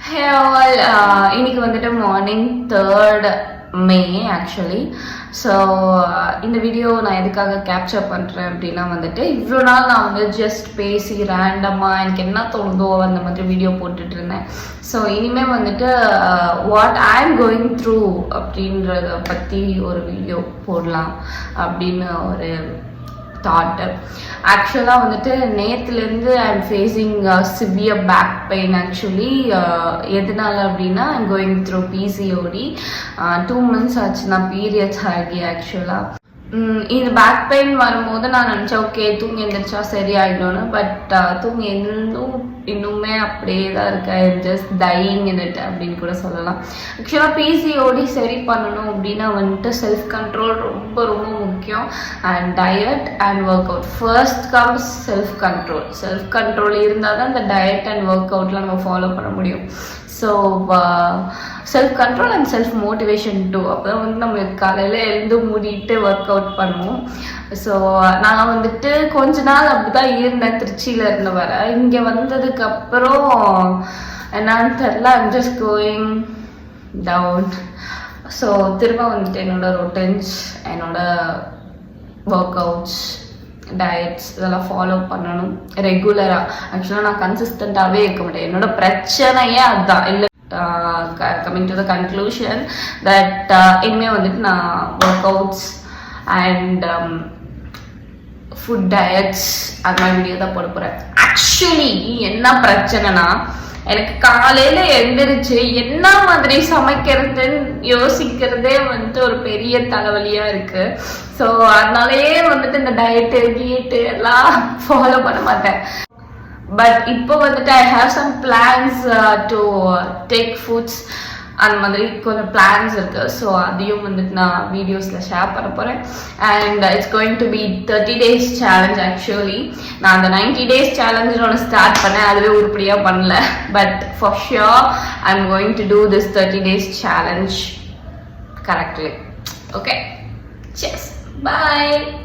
Hey all, இன்னைக்கு வந்துட்டு morning 3rd May actually. So இந்த வீடியோ நான் எதுக்காக கேப்சர் பண்ணுறேன் அப்படின்னா வந்துட்டு இவ்வளோ நாள் நான் வந்து ஜஸ்ட் பேசி ரேண்டமாக எனக்கு என்ன தோணுதோ அந்த மாதிரி வீடியோ போட்டுட்டு இருந்தேன். ஸோ இனிமேல் வந்துட்டு what I am going through அப்படின்றத பற்றி ஒரு வீடியோ போடலாம் அப்படின்னு ஒரு தாட்டு. ஆக்சுவலாக வந்துட்டு நேற்றுலேருந்து I am facing severe back pain. Actually எதனால அப்படின்னா I'm going through PCOD. 2 months ஆச்சு நான் பீரியட்ஸ் ஆகி. ஆக்சுவலாக இது பேக் பெயின் வரும்போது நான் நினச்சேன் ஓகே தூங்கி எழுந்திரிச்சா சரியாயிடும்னு. பட் தூங்கி இன்னுமே அப்படியே தான் இருக்கேன். ஜஸ்ட் டையிங் இன் இட் அப்படின்னு கூட சொல்லலாம். ஆக்சுவலாக பிசிஓடி சரி பண்ணணும் அப்படின்னா வந்துட்டு செல்ஃப் கண்ட்ரோல் ரொம்ப ரொம்ப முக்கியம். And diet and work out first comes self control. Self control இருந்தால் தான் இந்த டயட் அண்ட் ஒர்க் அவுட்லாம் நம்ம ஃபாலோ பண்ண முடியும். So self control and self motivation too. அப்போ தான் வந்து நம்மளுக்கு காலையில் எழுந்து மூடிட்டு ஒர்க் அவுட் பண்ணுவோம். ஸோ நான் வந்துட்டு கொஞ்ச நாள் அப்படி தான் இருந்தேன் திருச்சியில் இருந்து வர. இங்கே வந்ததுக்கப்புறம் என்னான்னு தெரில, I'm just going down. So திரும்ப வந்துட்டு என்னோட ரொட்டீன்ஸ், என்னோட ஒர்க் அவுட்ஸ், டயட்ஸ் இதெல்லாம் ஃபாலோ பண்ணணும் ரெகுலராக. ஆக்சுவலாக நான் கன்சிஸ்டண்ட்டாகவே இருக்க மாட்டேன். என்னோட பிரச்சனையே அதுதான். இல்லை coming to the conclusion that இனிமேல் வந்துட்டு நான் workouts and food diets அது மாதிரி வீடியோ தான் போட போகிறேன். ஆக்சுவலி என்ன பிரச்சனைனா எனக்கு காலையில் எழுந்திரிச்சு என்ன மாதிரி சமைக்கிறதுன்னு யோசிக்கிறதே வந்துட்டு ஒரு பெரிய தலைவலியாக இருக்குது. ஸோ அதனாலேயே வந்துட்டு இந்த டயட்டு கீட்டு எல்லாம் ஃபாலோ பண்ண மாட்டேன். பட் இப்போ வந்துட்டு I have some plans to take foods. அந்த மாதிரி கொஞ்சம் பிளான்ஸ் இருக்குது. ஸோ அதையும் வந்துட்டு நான் வீடியோஸில் ஷேர் பண்ண போகிறேன். And it's going to be 30 days challenge. Actually நான் அந்த 90 days சேலஞ்சுன்னு ஒன்று ஸ்டார்ட் பண்ணேன். அதுவே உருப்படியாக பண்ணல. But for sure I am going to do this 30 days challenge correctly. Okay, cheers, bye.